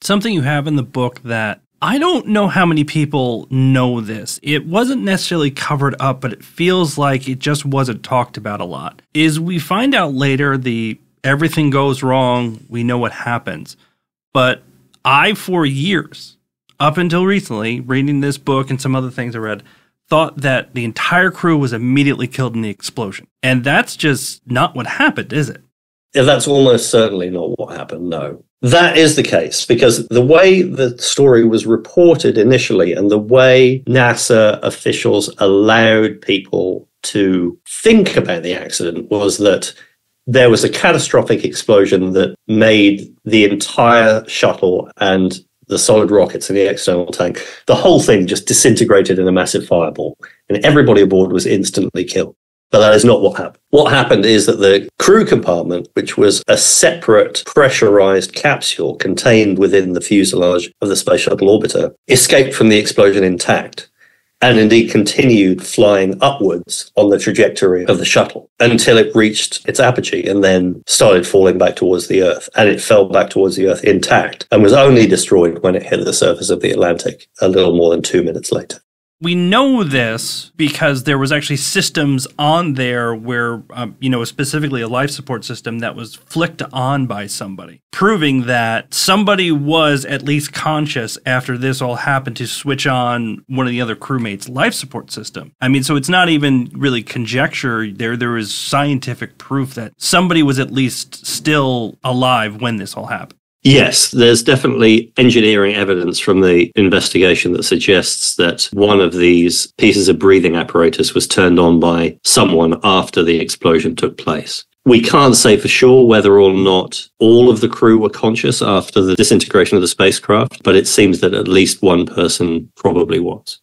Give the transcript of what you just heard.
Something you have in the book that I don't know how many people know this. It wasn't necessarily covered up, but it feels like it just wasn't talked about a lot. Is we find out later everything goes wrong, we know what happens. But I, for years, up until recently, reading this book and some other things I read, thought that the entire crew was immediately killed in the explosion. And that's just not what happened, is it? Yeah, that's almost certainly not what happened, no. That is the case, because the way the story was reported initially and the way NASA officials allowed people to think about the accident was that there was a catastrophic explosion that made the entire shuttle and the solid rockets in the external tank, the whole thing just disintegrated in a massive fireball, and everybody aboard was instantly killed. But that is not what happened. What happened is that the crew compartment, which was a separate pressurized capsule contained within the fuselage of the Space Shuttle orbiter, escaped from the explosion intact and indeed continued flying upwards on the trajectory of the shuttle until it reached its apogee and then started falling back towards the Earth. And it fell back towards the Earth intact and was only destroyed when it hit the surface of the Atlantic a little more than 2 minutes later. We know this because there was actually systems on there where, specifically a life support system that was flicked on by somebody, proving that somebody was at least conscious after this all happened to switch on one of the other crewmates' life support system. I mean, so it's not even really conjecture. There is scientific proof that somebody was at least still alive when this all happened. Yes, there's definitely engineering evidence from the investigation that suggests that one of these pieces of breathing apparatus was turned on by someone after the explosion took place. We can't say for sure whether or not all of the crew were conscious after the disintegration of the spacecraft, but it seems that at least one person probably was.